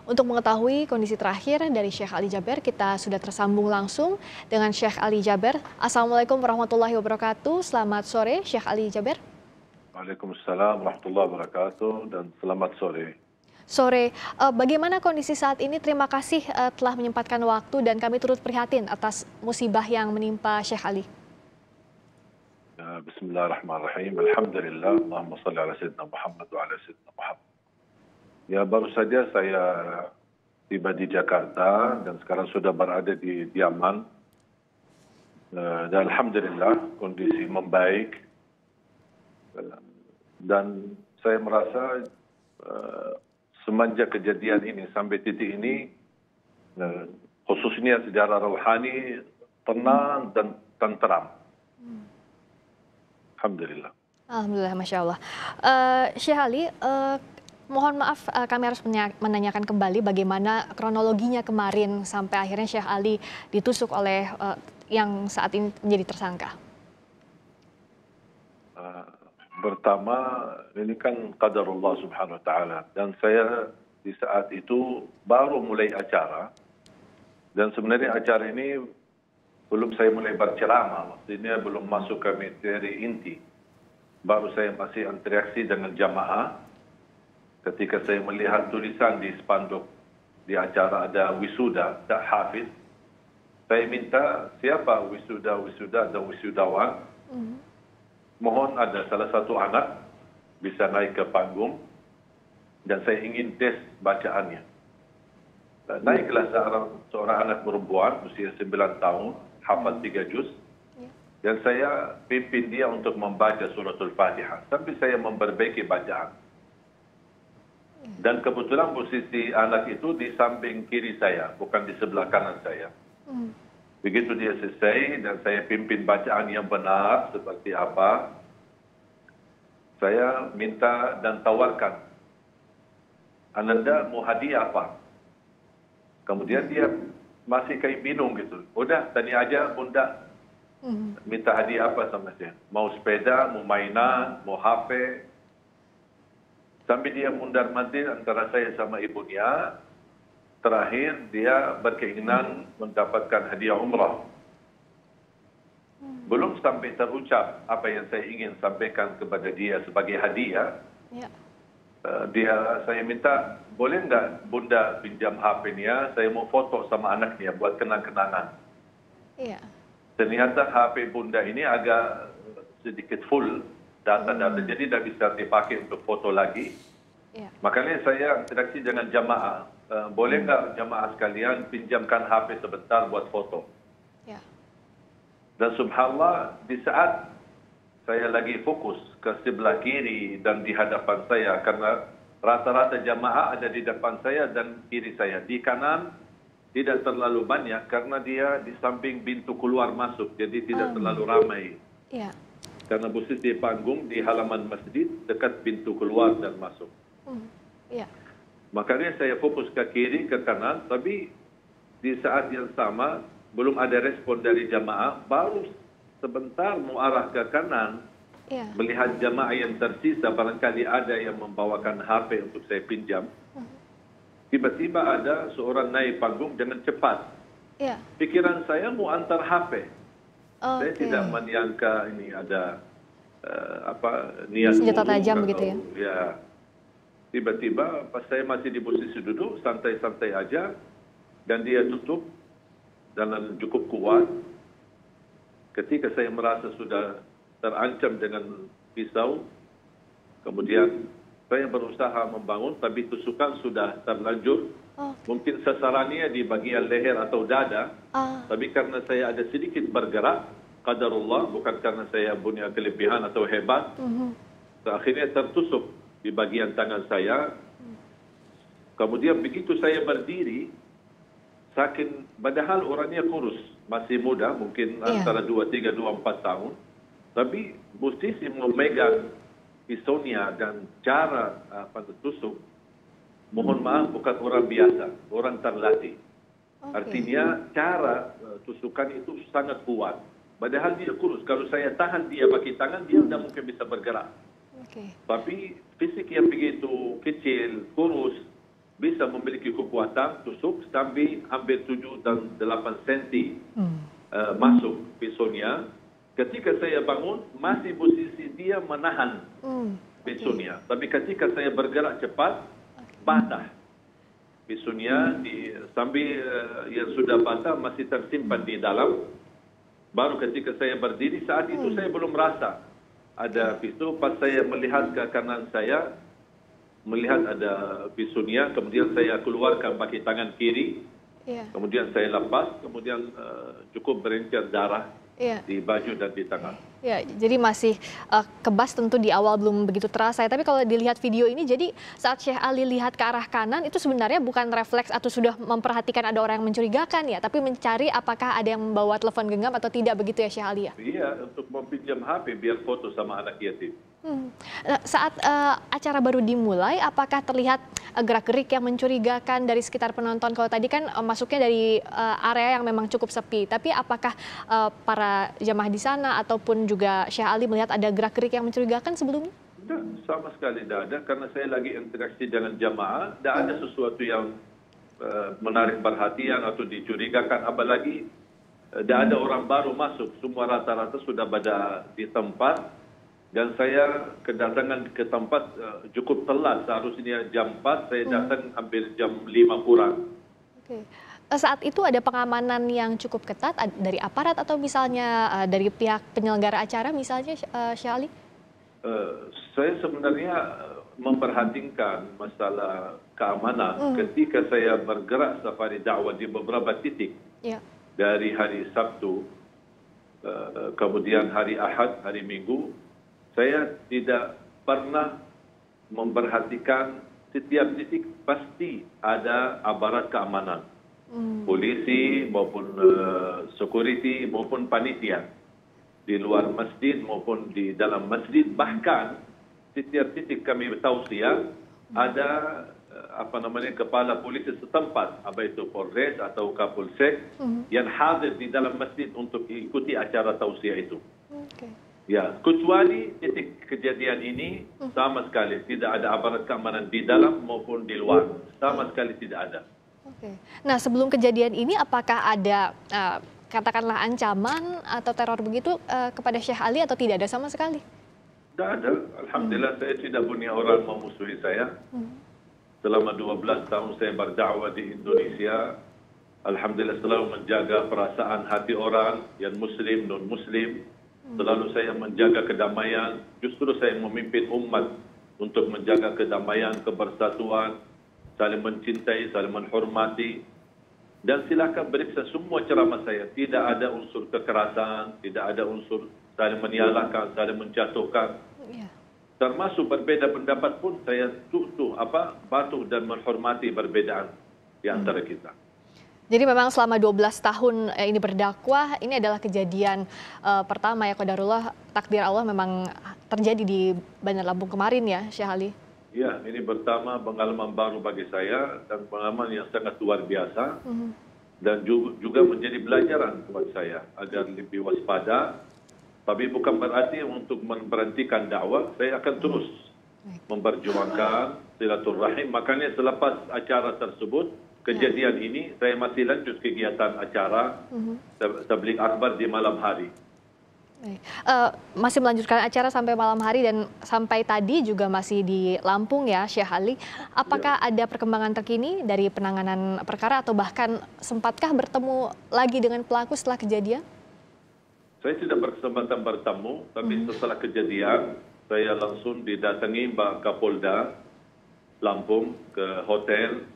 Untuk mengetahui kondisi terakhir dari Syekh Ali Jaber, kita sudah tersambung langsung dengan Syekh Ali Jaber. Assalamualaikum warahmatullahi wabarakatuh. Selamat sore, Syekh Ali Jaber. Waalaikumsalam warahmatullahi wabarakatuh dan selamat sore. Sore, bagaimana kondisi saat ini? Terima kasih telah menyempatkan waktu dan kami turut prihatin atas musibah yang menimpa Syekh Ali. Bismillahirrahmanirrahim. Alhamdulillah. Allahumma salli ala sayyidina Muhammad wa ala sayyidina Muhammad. Ya, baru saja saya tiba di Jakarta dan sekarang sudah berada di Yaman. Dan alhamdulillah kondisi membaik. Dan saya merasa semenjak kejadian ini sampai titik ini, khususnya secara rohani, tenang dan tenteram. Alhamdulillah. Alhamdulillah, Masya Allah. Syekh Ali, mohon maaf kami harus menanyakan kembali bagaimana kronologinya kemarin sampai akhirnya Syekh Ali ditusuk oleh yang saat ini menjadi tersangka. Pertama, ini kan qadarullah subhanahu wa ta'ala. Dan saya di saat itu baru mulai acara. Dan sebenarnya acara ini belum saya mulai berceramah. Maksudnya belum masuk ke materi inti. Baru saya masih interaksi dengan jamaah. Ketika saya melihat tulisan di spanduk di acara ada wisuda, tak hafiz. Saya minta siapa wisuda dan wisudawan. Mohon ada salah satu anak bisa naik ke panggung dan saya ingin tes bacaannya. Naiklah seorang anak perempuan usia 9 tahun, hafal 3 juz. Dan saya pimpin dia untuk membaca suratul Fatihah sampai saya memperbaiki bacaan. Dan kebetulan posisi anak itu di samping kiri saya, bukan di sebelah kanan saya. Begitu dia selesai dan saya pimpin bacaan yang benar seperti apa, saya minta dan tawarkan, Ananda mau hadiah apa? Kemudian dia masih kayak bingung gitu. Udah, tadi aja bunda minta hadiah apa sama saya? Mau sepeda, mau mainan, mau HP. Sampai dia mundar-mandir antara saya sama ibunya. Terakhir dia berkeinginan mendapatkan hadiah umrah. Belum sampai terucap apa yang saya ingin sampaikan kepada dia sebagai hadiah. Saya minta, boleh nggak bunda pinjam HP-nya, saya mau foto sama anaknya buat kenang-kenangan. Ternyata HP bunda ini agak sedikit full data-data, jadi tidak bisa dipakai untuk foto lagi. Makanya saya interaksi dengan jamaah. Boleh nggak jamaah sekalian pinjamkan HP sebentar buat foto? Dan subhanallah, di saat saya lagi fokus ke sebelah kiri dan di hadapan saya, karena rata-rata jamaah ada di depan saya dan kiri saya. Di kanan tidak terlalu banyak karena dia di samping pintu keluar masuk, jadi tidak terlalu ramai. Karena posisi panggung di halaman masjid dekat pintu keluar dan masuk. Makanya saya fokus ke kiri, ke kanan, tapi di saat yang sama belum ada respon dari jamaah, baru sebentar mau arah ke kanan, melihat jamaah yang tersisa, barangkali ada yang membawakan HP untuk saya pinjam. Tiba-tiba ada seorang naik panggung dengan cepat. Pikiran saya mau antar HP. Saya tidak menyangka ini ada niat senjata tajam begitu ya. Tiba-tiba pas saya masih di posisi duduk, santai-santai aja, dan dia tutup dan cukup kuat. Ketika saya merasa sudah terancam dengan pisau, kemudian saya berusaha membangun, tapi tusukan sudah terlanjur. Mungkin sasarannya di bagian leher atau dada, tapi karena saya ada sedikit bergerak, qadarullah, bukan karena saya punya kelebihan atau hebat, akhirnya tertusuk di bagian tangan saya. Kemudian begitu saya berdiri, saking padahal orangnya kurus, masih muda, mungkin antara 23, 24 tahun, tapi posisi memegang pisaunya dan cara tusuk, mohon maaf, bukan orang biasa, orang terlatih. Artinya cara tusukan itu sangat kuat. Padahal dia kurus. Kalau saya tahan dia pakai tangan, dia tidak mungkin bisa bergerak. Tapi fisik yang begitu kecil, kurus, bisa bisa memiliki kekuatan tusuk sampai hampir 7 dan 8 senti masuk pisaunya. Ketika saya bangun, masih posisi dia menahan pisaunya. Tapi ketika saya bergerak cepat, patah pisaunya sambil yang sudah patah masih tersimpan di dalam. Baru ketika saya berdiri, saat itu saya belum merasa ada pisau. Pas saya melihat ke kanan saya, melihat ada pisaunya, kemudian saya keluarkan pakai tangan kiri, kemudian saya lepas, kemudian cukup berincar darah di baju dan di tangan. Ya, jadi masih kebas tentu di awal belum begitu terasa. Tapi kalau dilihat video ini, jadi saat Syekh Ali lihat ke arah kanan itu sebenarnya bukan refleks atau sudah memperhatikan ada orang yang mencurigakan ya, tapi mencari apakah ada yang membawa telepon genggam atau tidak, begitu ya Syekh Ali ya? Iya, untuk meminjam HP biar foto sama anak yatim. Saat acara baru dimulai, apakah terlihat gerak-gerik yang mencurigakan dari sekitar penonton? Kalau tadi kan masuknya dari area yang memang cukup sepi, tapi apakah para jamaah di sana ataupun juga Syekh Ali melihat ada gerak-gerik yang mencurigakan sebelumnya? Tidak, sama sekali tidak ada, karena saya lagi interaksi dengan jamaah, tidak ada sesuatu yang menarik perhatian atau dicurigakan, apalagi tidak ada orang baru masuk, semua rata-rata sudah pada di tempat. Dan saya kedatangan ke tempat cukup telat, seharusnya jam 4, saya datang hampir jam 5 kurang. Oke. Saat itu ada pengamanan yang cukup ketat dari aparat atau misalnya dari pihak penyelenggara acara misalnya, Syekh Ali? Saya sebenarnya memperhatikan masalah keamanan ketika saya bergerak safari dakwah di beberapa titik dari hari Sabtu, kemudian hari Ahad, hari Minggu. Saya tidak pernah memperhatikan setiap titik pasti ada aparat keamanan, polisi maupun security maupun panitia di luar masjid maupun di dalam masjid. Bahkan setiap titik kami tausiah ada kepala polisi setempat, apa itu Polres atau Kapolsek yang hadir di dalam masjid untuk ikuti acara tausiah itu. Ya, kecuali titik kejadian ini sama sekali tidak ada aparat keamanan di dalam maupun di luar, sama sekali tidak ada. Nah, sebelum kejadian ini apakah ada katakanlah ancaman atau teror begitu kepada Syekh Ali atau tidak ada sama sekali? Tidak ada. Alhamdulillah saya tidak punya orang memusuhi saya. Selama 12 tahun saya berdakwah di Indonesia, alhamdulillah selalu menjaga perasaan hati orang yang muslim, non-muslim. Selalu saya menjaga kedamaian, justru saya memimpin umat untuk menjaga kedamaian, kebersatuan, saling mencintai, saling menghormati. Dan silakan periksa semua ceramah saya, tidak ada unsur kekerasan, tidak ada unsur saling menyalahkan, saling menjatuhkan. Termasuk berbeda pendapat pun saya patuh dan menghormati perbedaan di antara kita. Jadi memang selama 12 tahun ini berdakwah, ini adalah kejadian pertama ya, qadarullah, takdir Allah memang terjadi di Bandar Lampung kemarin ya, Syekh Ali? Ya, ini pertama pengalaman baru bagi saya dan pengalaman yang sangat luar biasa. Dan juga menjadi pelajaran buat saya agar lebih waspada. Tapi bukan berarti untuk memberhentikan dakwah, saya akan terus memperjuangkan silaturahim. Makanya selepas acara tersebut, kejadian ini, saya masih lanjut kegiatan acara tabligh akbar di malam hari. Masih melanjutkan acara sampai malam hari dan sampai tadi juga masih di Lampung ya, Syekh Ali. Apakah ada perkembangan terkini dari penanganan perkara atau bahkan sempatkah bertemu lagi dengan pelaku setelah kejadian? Saya tidak berkesempatan bertemu, tapi setelah kejadian, saya langsung didatangi Pak Kapolda Lampung ke hotel.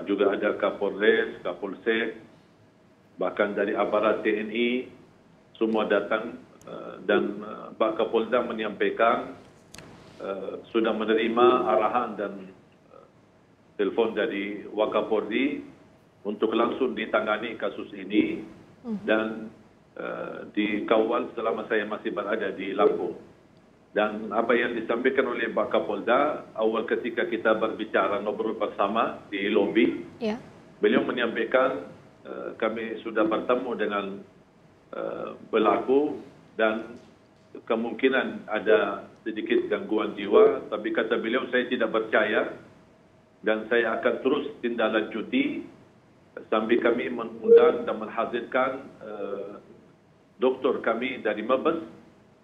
Juga ada Kapolres, Kapolsek, bahkan dari aparat TNI, semua datang dan Pak Kapolda menyampaikan sudah menerima arahan dan telepon dari Wakapolri untuk langsung ditangani kasus ini dan dikawal selama saya masih berada di Lampung. Dan apa yang disampaikan oleh Pak Kapolda awal ketika kita berbicara ngobrol bersama di lobi, beliau menyampaikan kami sudah bertemu dengan pelaku dan kemungkinan ada sedikit gangguan jiwa, tapi kata beliau saya tidak percaya dan saya akan terus tindaklanjuti sambil kami mengundang dan menghadirkan doktor kami dari Mabes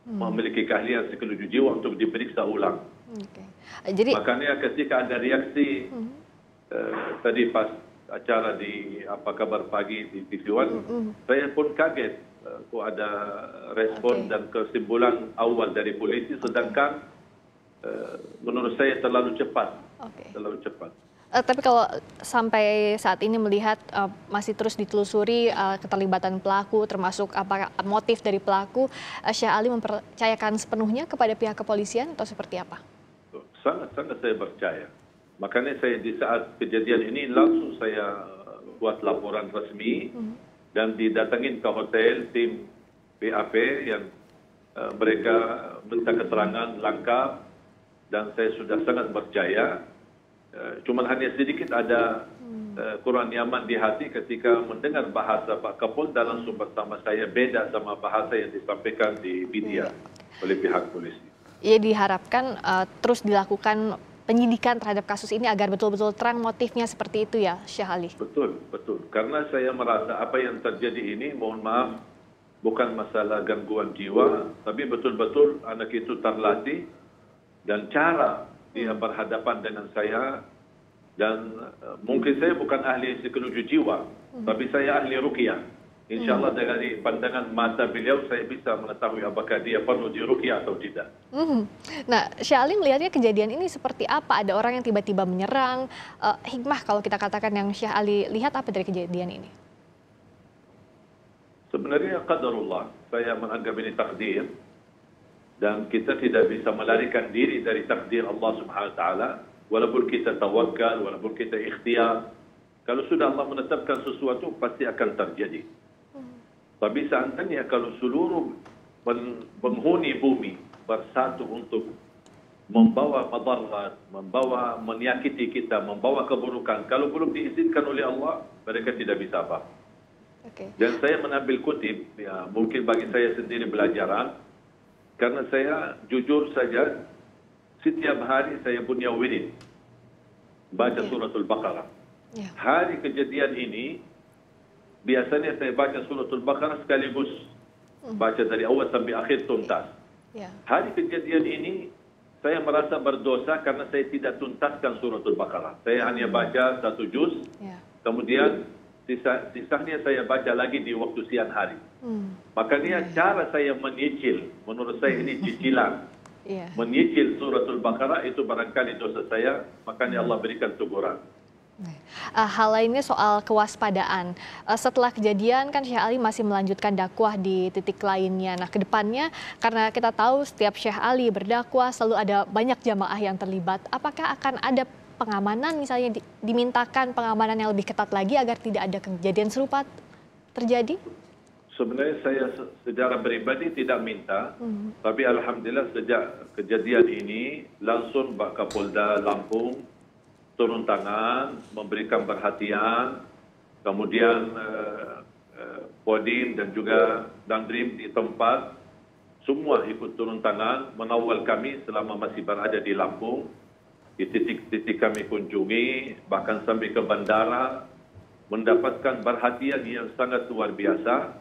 memiliki keahlian psikologi jiwa untuk diperiksa ulang. Okay. Jadi makanya ketika ada reaksi tadi pas acara di Apa Kabar Pagi di TV One, saya pun kaget kok ada respon dan kesimpulan awal dari polisi, sedangkan menurut saya terlalu cepat. Terlalu cepat. Tapi kalau sampai saat ini melihat masih terus ditelusuri keterlibatan pelaku, termasuk apa motif dari pelaku, Syekh Ali mempercayakan sepenuhnya kepada pihak kepolisian atau seperti apa? Sangat saya percaya. Makanya saya di saat kejadian ini langsung saya buat laporan resmi dan didatangin ke hotel tim BAP yang mereka minta keterangan lengkap dan saya sudah sangat percaya. Cuman hanya sedikit ada kurang nyaman di hati ketika mendengar bahasa Pak Kapolda langsung bersama saya beda sama bahasa yang disampaikan di media oleh pihak polisi. Ia diharapkan terus dilakukan penyidikan terhadap kasus ini agar betul-betul terang motifnya seperti itu ya, Syekh Ali? Betul. Karena saya merasa apa yang terjadi ini, mohon maaf, bukan masalah gangguan jiwa, tapi betul-betul anak itu terlatih dan cara dia berhadapan dengan saya, dan mungkin saya bukan ahli psikologi jiwa, tapi saya ahli ruqyah. Insya Allah dari pandangan mata beliau saya bisa mengetahui apakah dia perlu diruqyah atau tidak. Nah, Syekh Ali melihatnya kejadian ini seperti apa? Ada orang yang tiba-tiba menyerang, hikmah kalau kita katakan yang Syekh Ali lihat apa dari kejadian ini? Sebenarnya qadarullah, saya menganggap ini takdir. Dan kita tidak bisa melarikan diri dari takdir Allah Subhanahu Wa Taala, walaupun kita tawakal, walaupun kita ikhtiar. Kalau sudah Allah menetapkan sesuatu, pasti akan terjadi. Tapi seandainya kalau seluruh penghuni bumi bersatu untuk membawa madarat, membawa menyakiti kita, membawa keburukan, kalau belum diizinkan oleh Allah, mereka tidak bisa apa. Dan saya menambil kutip, ya, mungkin bagi saya sendiri pelajaran, karena saya jujur saja, setiap hari saya punya wirid, baca suratul Baqarah. Hari kejadian ini, biasanya saya baca suratul Baqarah sekaligus, baca dari awal sampai akhir tuntas. Hari kejadian ini, saya merasa berdosa karena saya tidak tuntaskan suratul Baqarah. Saya hanya baca satu juz, kemudian sisanya saya baca lagi di waktu siang hari. Makanya cara saya menyicil, menurut saya ini cicilan. Menyicil suratul Baqarah itu barangkali dosa saya, makanya Allah berikan teguran. Hal lainnya soal kewaspadaan. Setelah kejadian kan Syekh Ali masih melanjutkan dakwah di titik lainnya. Nah, kedepannya karena kita tahu setiap Syekh Ali berdakwah selalu ada banyak jamaah yang terlibat. Apakah akan ada pengamanan, misalnya dimintakan pengamanan yang lebih ketat lagi agar tidak ada kejadian serupa terjadi? Sebenarnya saya secara pribadi tidak minta, tapi alhamdulillah sejak kejadian ini langsung Pak Kapolda Lampung turun tangan, memberikan perhatian, kemudian Kodim dan juga Dandrim di tempat, semua ikut turun tangan, mengawal kami selama masih berada di Lampung, di titik-titik kami kunjungi, bahkan sampai ke bandara, mendapatkan perhatian yang sangat luar biasa.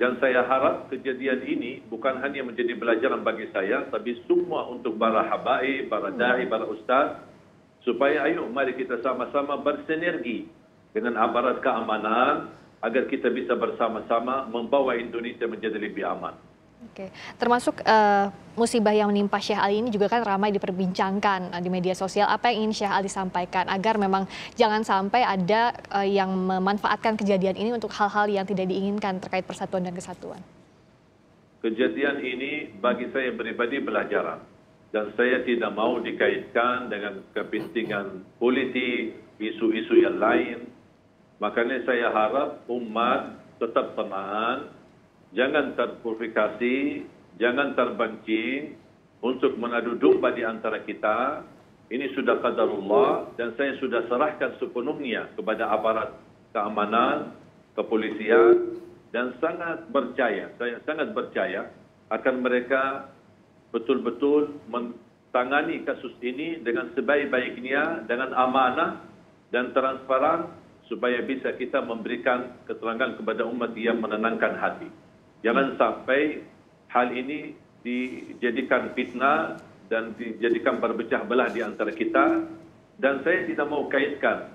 Dan saya harap kejadian ini bukan hanya menjadi pelajaran bagi saya, tapi semua untuk para habaib, para da'i, para ustaz, supaya ayo mari kita sama-sama bersinergi dengan aparat keamanan agar kita bisa bersama-sama membawa Indonesia menjadi lebih aman. Termasuk musibah yang menimpa Syekh Ali ini juga kan ramai diperbincangkan di media sosial. Apa yang ingin Syekh Ali sampaikan agar memang jangan sampai ada yang memanfaatkan kejadian ini untuk hal-hal yang tidak diinginkan terkait persatuan dan kesatuan? Kejadian ini bagi saya pribadi pelajaran. Dan saya tidak mau dikaitkan dengan kepentingan politik, isu-isu yang lain. Makanya saya harap umat tetap tenang, jangan terprovokasi, jangan terpancing untuk mengadu domba di antara kita. Ini sudah qadarullah dan saya sudah serahkan sepenuhnya kepada aparat keamanan, kepolisian, dan sangat percaya, saya sangat percaya akan mereka betul-betul tangani kasus ini dengan sebaik-baiknya, dengan amanah dan transparan, supaya bisa kita memberikan keterangan kepada umat yang menenangkan hati. Jangan sampai hal ini dijadikan fitnah dan dijadikan berpecah belah di antara kita. Dan saya tidak mau kaitkan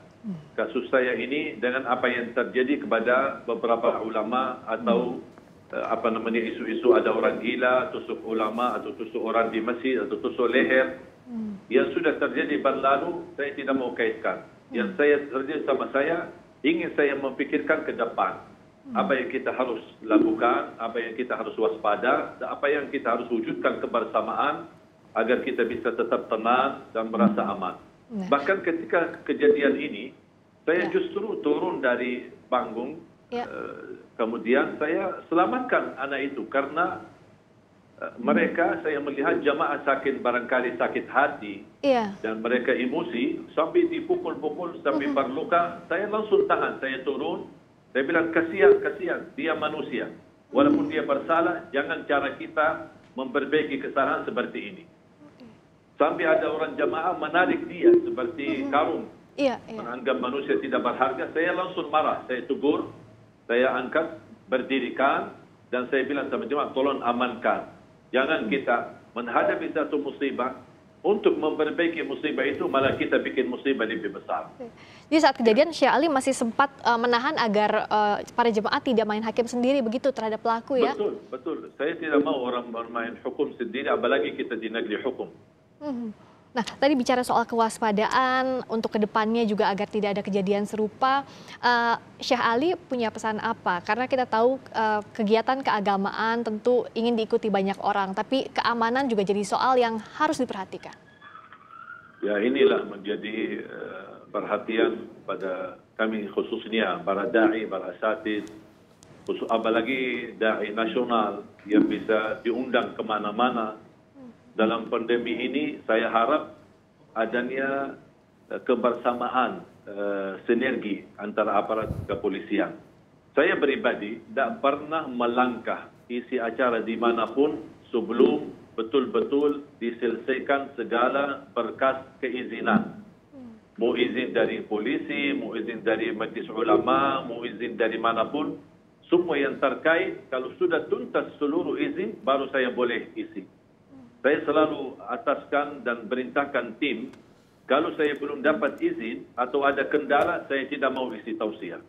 kasus saya ini dengan apa yang terjadi kepada beberapa ulama atau isu-isu ada orang gila, tusuk ulama atau tusuk orang di masjid atau tusuk leher. Yang sudah terjadi berlalu, saya tidak mau kaitkan. Yang saya terjadi sama saya, ingin saya memikirkan ke depan. Apa yang kita harus lakukan, apa yang kita harus waspada, dan apa yang kita harus wujudkan kebersamaan agar kita bisa tetap tenang dan merasa aman. Bahkan ketika kejadian ini, saya justru turun dari panggung, kemudian saya selamatkan anak itu karena mereka, saya melihat jamaah sakit, barangkali sakit hati, dan mereka emosi sampai dipukul-pukul, sampai berluka. Saya langsung tahan, saya turun, saya bilang kasihan, dia manusia. Walaupun dia bersalah, jangan cara kita memperbaiki kesalahan seperti ini. Sampai ada orang jamaah menarik dia seperti karung, menganggap manusia tidak berharga. Saya langsung marah, saya tegur, saya angkat, berdirikan, dan saya bilang sama jemaah, tolong amankan. Jangan kita menghadapi satu musibah, untuk memperbaiki musibah itu malah kita bikin musibah lebih besar. Jadi saat kejadian Syekh Ali masih sempat menahan agar para jemaah tidak main hakim sendiri begitu terhadap pelaku ya? Betul. Saya tidak mau orang bermain hukum sendiri, apalagi kita di negeri hukum. Nah, tadi bicara soal kewaspadaan untuk kedepannya juga agar tidak ada kejadian serupa, Syekh Ali punya pesan apa? Karena kita tahu kegiatan keagamaan tentu ingin diikuti banyak orang, tapi keamanan juga jadi soal yang harus diperhatikan. Ya, inilah menjadi perhatian pada kami khususnya para da'i, para asatidz, apalagi da'i nasional yang bisa diundang kemana-mana. Dalam pandemi ini saya harap adanya kebersamaan, sinergi antara aparat kepolisian. Saya pribadi tidak pernah melangkah isi acara dimanapun sebelum betul-betul diselesaikan segala berkas keizinan. Mau izin dari polisi, mau izin dari majlis ulama, mau izin dari manapun. Semua yang terkait, kalau sudah tuntas seluruh izin, baru saya boleh isi. Saya selalu ataskan dan perintahkan tim, kalau saya belum dapat izin atau ada kendala, saya tidak mau isi tausiah.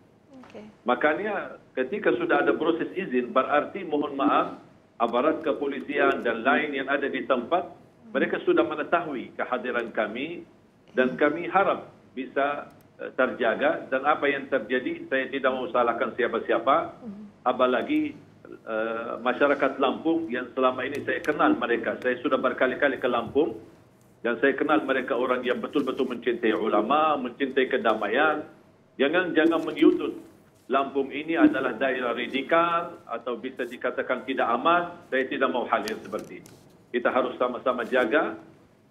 Makanya ketika sudah ada proses izin, berarti mohon maaf, aparat kepolisian dan lain yang ada di tempat, mereka sudah mengetahui kehadiran kami, dan kami harap bisa terjaga, dan apa yang terjadi, saya tidak mau salahkan siapa-siapa, apalagi masyarakat Lampung yang selama ini saya kenal mereka. Saya sudah berkali-kali ke Lampung dan saya kenal mereka orang yang betul-betul mencintai ulama, mencintai kedamaian. Jangan menyudut Lampung ini adalah daerah radikal atau bisa dikatakan tidak aman. Saya tidak mau hal yang seperti ini. Kita harus sama-sama jaga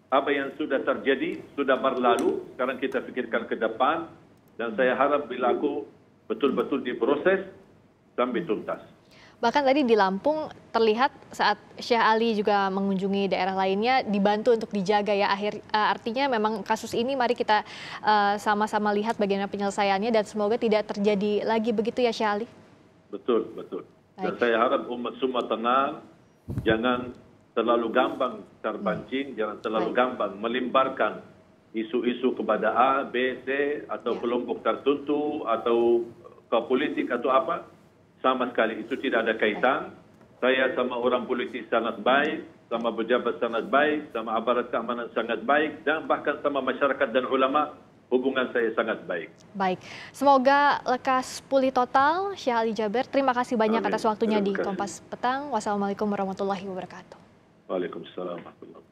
apa yang sudah terjadi, sudah berlalu. Sekarang kita pikirkan ke depan dan saya harap berlaku betul-betul diproses sampai tuntas. Bahkan tadi di Lampung terlihat saat Syekh Ali juga mengunjungi daerah lainnya dibantu untuk dijaga ya. Artinya memang kasus ini mari kita sama-sama lihat bagaimana penyelesaiannya dan semoga tidak terjadi lagi begitu ya Syekh Ali. Betul. Dan saya harap umat semua tenang, jangan terlalu gampang terpancing, jangan terlalu gampang melimparkan isu-isu kepada A, B, C atau kelompok tertentu atau ke politik atau apa. Sama sekali itu tidak ada kaitan. Saya sama orang politik sangat baik, sama pejabat sangat baik, sama aparat keamanan sangat baik, dan bahkan sama masyarakat dan ulama hubungan saya sangat baik. Baik, semoga lekas pulih total Syekh Ali Jaber. Terima kasih banyak atas waktunya di Kompas Petang. Wassalamualaikum warahmatullahi wabarakatuh. Waalaikumsalam warahmatullahi wabarakatuh.